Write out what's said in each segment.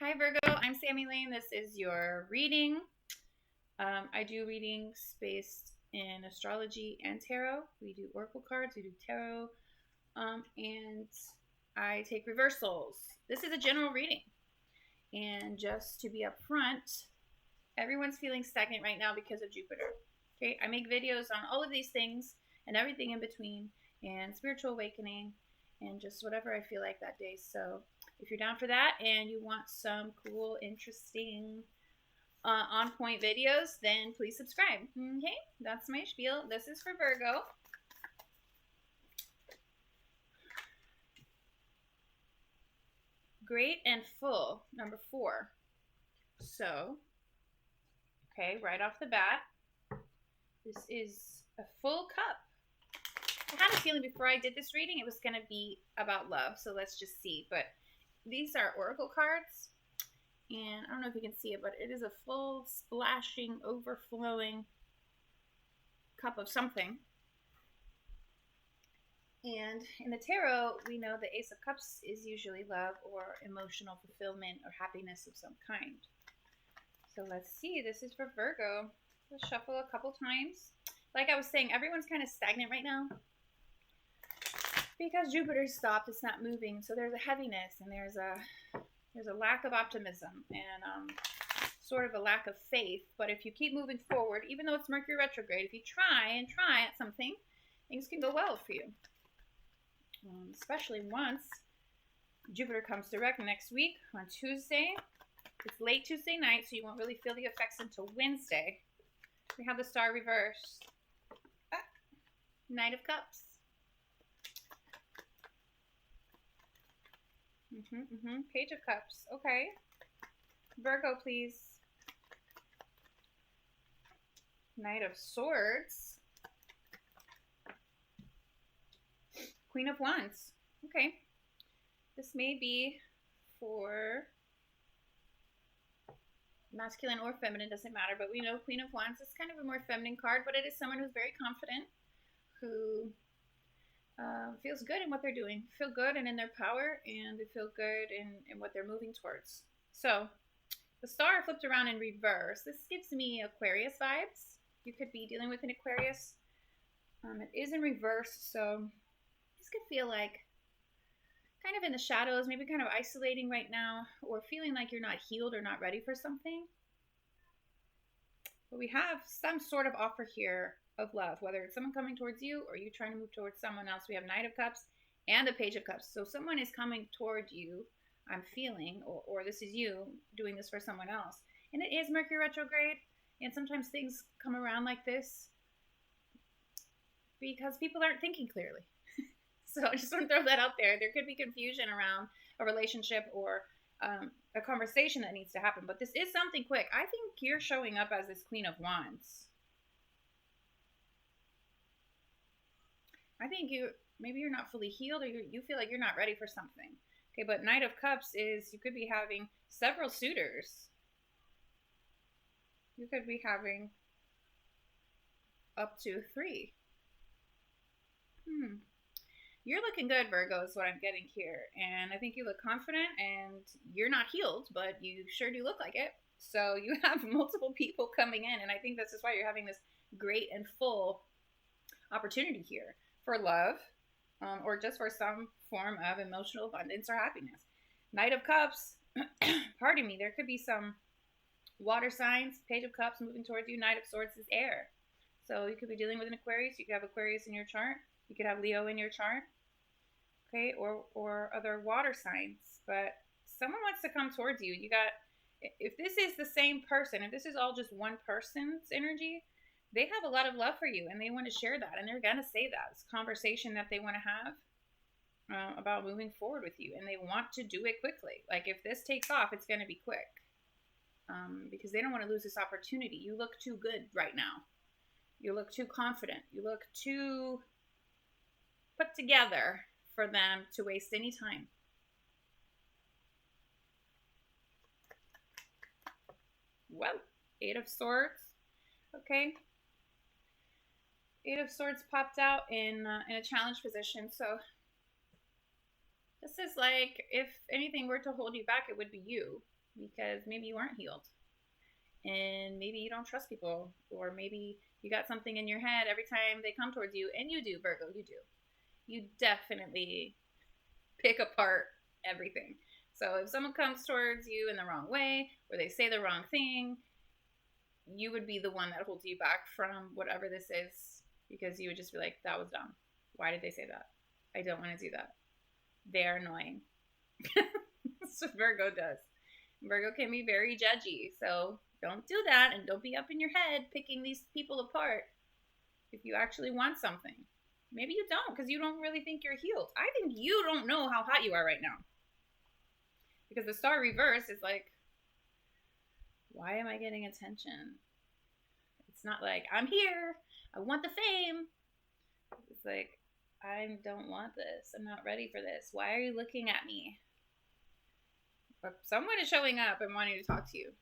Hi Virgo, I'm Sammy Lane. This is your reading. I do readings based in astrology and tarot. We do oracle cards, we do tarot, and I take reversals. This is a general reading. And just to be upfront, everyone's feeling stagnant right now because of Jupiter. Okay, I make videos on all of these things and everything in between, and spiritual awakening, and just whatever I feel like that day. So if you're down for that and you want some cool, interesting, on-point videos, then please subscribe. Okay, that's my spiel. This is for Virgo. Great and full, number 4. So, okay, right off the bat, this is a full cup. I had a feeling before I did this reading it was going to be about love, so let's just see. But these are oracle cards, and I don't know if you can see it, but it is a full, splashing, overflowing cup of something. And in the tarot, we know the Ace of Cups is usually love or emotional fulfillment or happiness of some kind. So let's see. This is for Virgo. Let's shuffle a couple times. Like I was saying, everyone's kind of stagnant right now because Jupiter stopped. It's not moving. So there's a heaviness and there's a lack of optimism and sort of a lack of faith. But if you keep moving forward, even though it's Mercury retrograde, if you try at something, things can go well for you. Especially once Jupiter comes direct next week on Tuesday. It's late Tuesday night, so you won't really feel the effects until Wednesday. We have the star reversed. Knight of Cups. Page of Cups. Okay. Virgo, please. Knight of Swords. Queen of Wands. Okay. This may be for masculine or feminine, doesn't matter, but we know Queen of Wands is kind of a more feminine card, but it is someone who's very confident, who feels good in what they're doing, feel good and in their power, and they feel good in what they're moving towards. So the star flipped around in reverse. This gives me Aquarius vibes. You could be dealing with an Aquarius. It is in reverse, so this could feel like kind of in the shadows, maybe kind of isolating right now, or feeling like you're not healed or not ready for something. But we have some sort of offer here of love, whether it's someone coming towards you or you trying to move towards someone else. We have Knight of Cups and the Page of Cups. So someone is coming toward you, I'm feeling, or this is you doing this for someone else. And it is Mercury retrograde, and sometimes things come around like this because people aren't thinking clearly. So I just want to throw that out there. There could be confusion around a relationship or a conversation that needs to happen. But this is something quick. I think you're showing up as this Queen of Wands. I think maybe you're not fully healed, or you feel like you're not ready for something. Okay, but Knight of Cups is you could be having several suitors. You could be having up to 3. You're looking good, Virgo, is what I'm getting here. And I think you look confident, and you're not healed, but you sure do look like it. So you have multiple people coming in, and I think this is why you're having this great and full opportunity here for love, or just for some form of emotional abundance or happiness. Knight of Cups, pardon me, there could be some water signs. Page of Cups moving towards you. Knight of Swords is air. So you could be dealing with an Aquarius. You could have Aquarius in your chart. You could have Leo in your chart, okay, or other water signs. But someone wants to come towards you. If this is the same person, if this is all just one person's energy, they have a lot of love for you, and they want to share that, and they're going to say that. It's a conversation that they want to have about moving forward with you, and they want to do it quickly. Like, if this takes off, it's going to be quick, because they don't want to lose this opportunity. You look too good right now. You look too confident. You look too put together for them to waste any time. Well, 8 of Swords. Okay. 8 of Swords popped out in a challenge position. So this is like, if anything were to hold you back, it would be you. because maybe you aren't healed. And maybe you don't trust people, or maybe you got something in your head every time they come towards you, and you do, Virgo, you do. You definitely pick apart everything. So if someone comes towards you in the wrong way, or they say the wrong thing, you would be the one that holds you back from whatever this is, because you would just be like, that was dumb. Why did they say that? I don't want to do that. They're annoying. That's what Virgo does. Virgo can be very judgy, so don't do that, and don't be up in your head picking these people apart if you actually want something. Maybe you don't, because you don't really think you're healed. I think you don't know how hot you are right now. Because the star reverse is like, why am I getting attention? It's not like, I'm here, I want the fame. It's like, I don't want this. I'm not ready for this. Why are you looking at me? But someone is showing up and wanting to talk to you.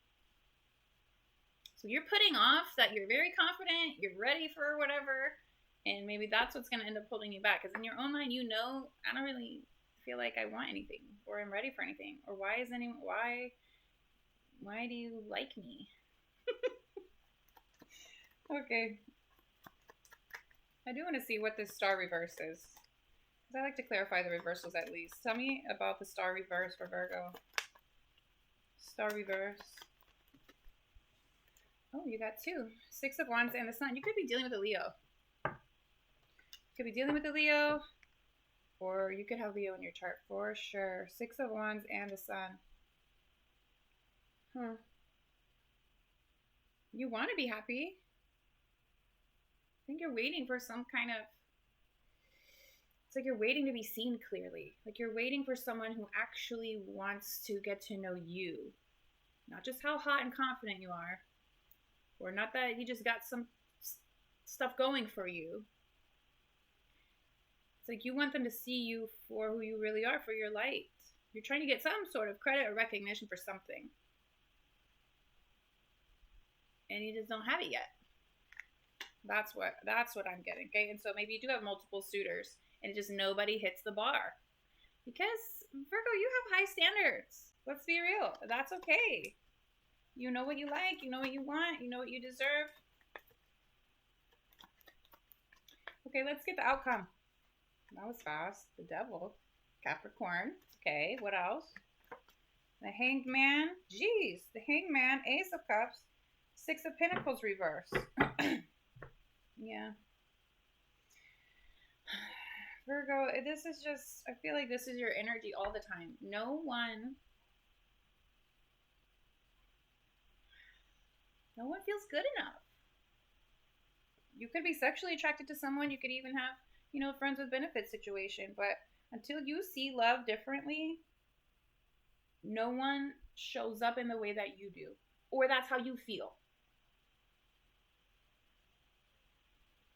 So you're putting off that you're very confident, you're ready for whatever, and maybe that's what's going to end up holding you back. Because in your own mind, you know, I don't really feel like I want anything, or I'm ready for anything, or why do you like me? Okay. I do want to see what this star reverse is, because I like to clarify the reversals at least. Tell me about the star reverse for Virgo. Star reverse. Oh, you got 2. 6 of Wands and the Sun. You could be dealing with a Leo. Or you could have Leo in your chart for sure. 6 of Wands and the Sun. You want to be happy. I think you're waiting for some kind of... It's like you're waiting to be seen clearly. Like you're waiting for someone who actually wants to get to know you. Not just how hot and confident you are. Or not that you just got some stuff going for you. It's like you want them to see you for who you really are, for your light. You're trying to get some sort of credit or recognition for something. And you just don't have it yet. That's what I'm getting, okay? And so maybe you do have multiple suitors, and just nobody hits the bar. Because, Virgo, you have high standards. Let's be real. That's okay. You know what you like, you know what you want, you know what you deserve. Okay, let's get the outcome. That was fast. The Devil. Capricorn. Okay, what else? The Hanged Man. Jeez, the Hanged Man. Ace of Cups. 6 of Pentacles reverse. Yeah. Virgo, this is just, I feel like this is your energy all the time. No one feels good enough. You could be sexually attracted to someone. You could even have, friends with benefits situation. But until you see love differently, no one shows up in the way that you do. Or that's how you feel.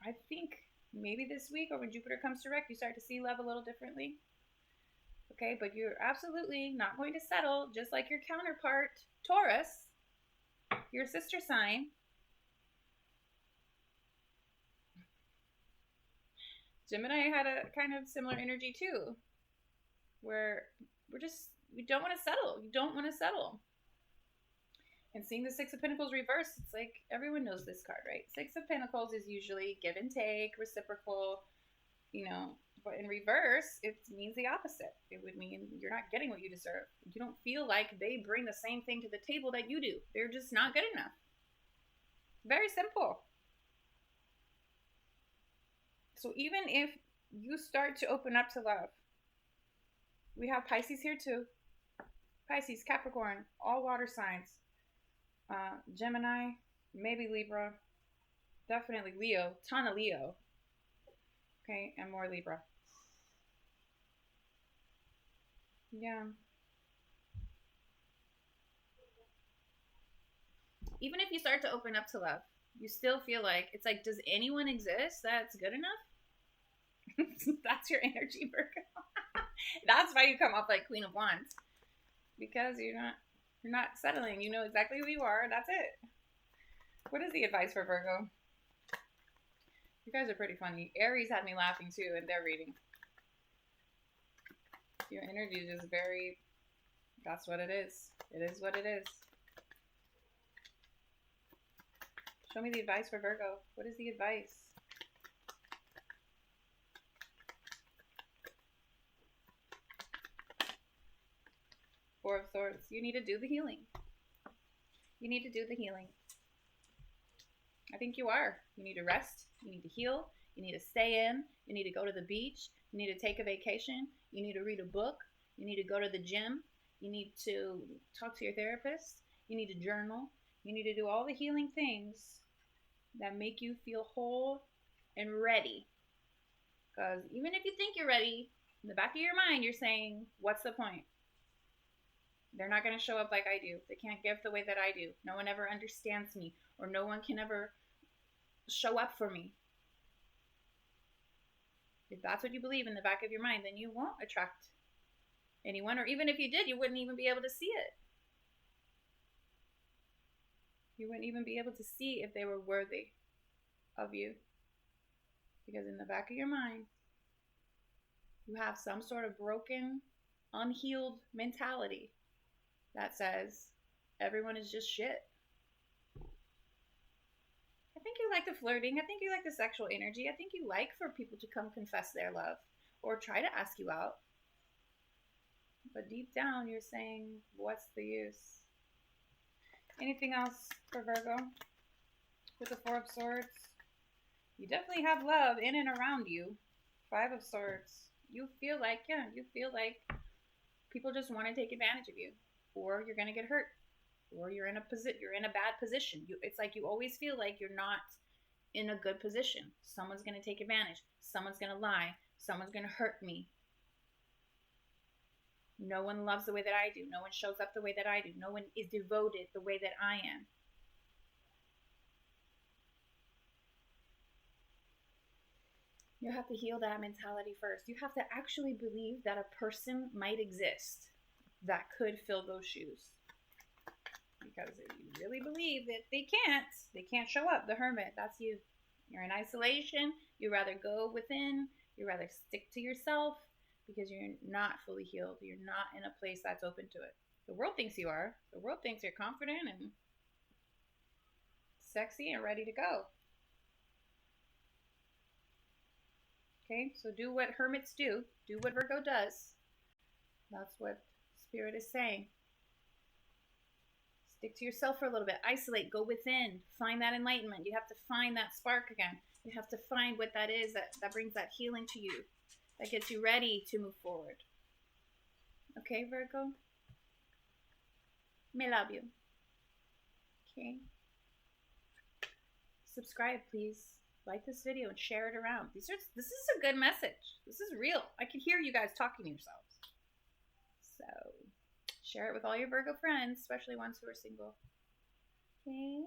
I think maybe this week, or when Jupiter comes direct, you start to see love a little differently. Okay, but you're absolutely not going to settle, just like your counterpart, Taurus, your sister sign. Gemini had a kind of similar energy too, where we don't want to settle. You don't want to settle. And seeing the 6 of Pentacles reverse, it's like everyone knows this card, right? 6 of Pentacles is usually give and take, reciprocal, but in reverse, it means the opposite. It would mean you're not getting what you deserve. You don't feel like they bring the same thing to the table that you do. They're just not good enough. Very simple. So even if you start to open up to love, we have Pisces here too. Pisces, Capricorn, all water signs. Gemini, maybe Libra, definitely Leo, ton of Leo. Okay, and more Libra. Yeah. Even if you start to open up to love, you still feel like, it's like, does anyone exist that's good enough? That's your energy, Virgo. That's why you come off like Queen of Wands. Because you're not settling. You know exactly who you are. That's it. What is the advice for Virgo? You guys are pretty funny. Aries had me laughing too in their reading. Your energy is just very, That's what it is. It is what it is. Show me the advice for Virgo. What is the advice? Four of Swords. You need to do the healing. You need to do the healing. I think you are. You need to rest. You need to heal. You need to stay in. You need to go to the beach. You need to take a vacation. You need to read a book. You need to go to the gym. You need to talk to your therapist. You need to journal. You need to do all the healing things that make you feel whole and ready. Because even if you think you're ready, in the back of your mind, you're saying, what's the point? They're not going to show up like I do. They can't give the way that I do. No one ever understands me, or no one can ever show up for me. If that's what you believe in the back of your mind, then you won't attract anyone, or even if you did, you wouldn't even be able to see it. You wouldn't even be able to see if they were worthy of you. Because in the back of your mind, you have some sort of broken, unhealed mentality that says everyone is just shit. I think you like the flirting. I think you like the sexual energy. I think you like for people to come confess their love or try to ask you out. But deep down, you're saying, what's the use? Anything else for Virgo with the Four of Swords? You definitely have love in and around you. Five of Swords. You feel like people just want to take advantage of you, or you're gonna get hurt, or you're in a bad position. It's like you always feel like you're not in a good position. Someone's gonna take advantage. Someone's gonna lie. Someone's gonna hurt me. No one loves the way that I do. No one shows up the way that I do. No one is devoted the way that I am. You have to heal that mentality first. You have to actually believe that a person might exist that could fill those shoes. Because if you really believe that they can't show up. The Hermit, that's you. You're in isolation. You rather go within. You rather stick to yourself because you're not fully healed. You're not in a place that's open to it. The world thinks you are. The world thinks you're confident and sexy and ready to go. Okay, so do what hermits do. Do what Virgo does. That's what Spirit is saying. Stick to yourself for a little bit. Isolate. Go within. Find that enlightenment. You have to find that spark again. You have to find what that is that brings that healing to you. That gets you ready to move forward. Okay, Virgo? Me love you. Okay? Subscribe, please. Like this video and share it around. This is a good message. This is real. I can hear you guys talking to yourselves. So, share it with all your Virgo friends, especially ones who are single. Okay?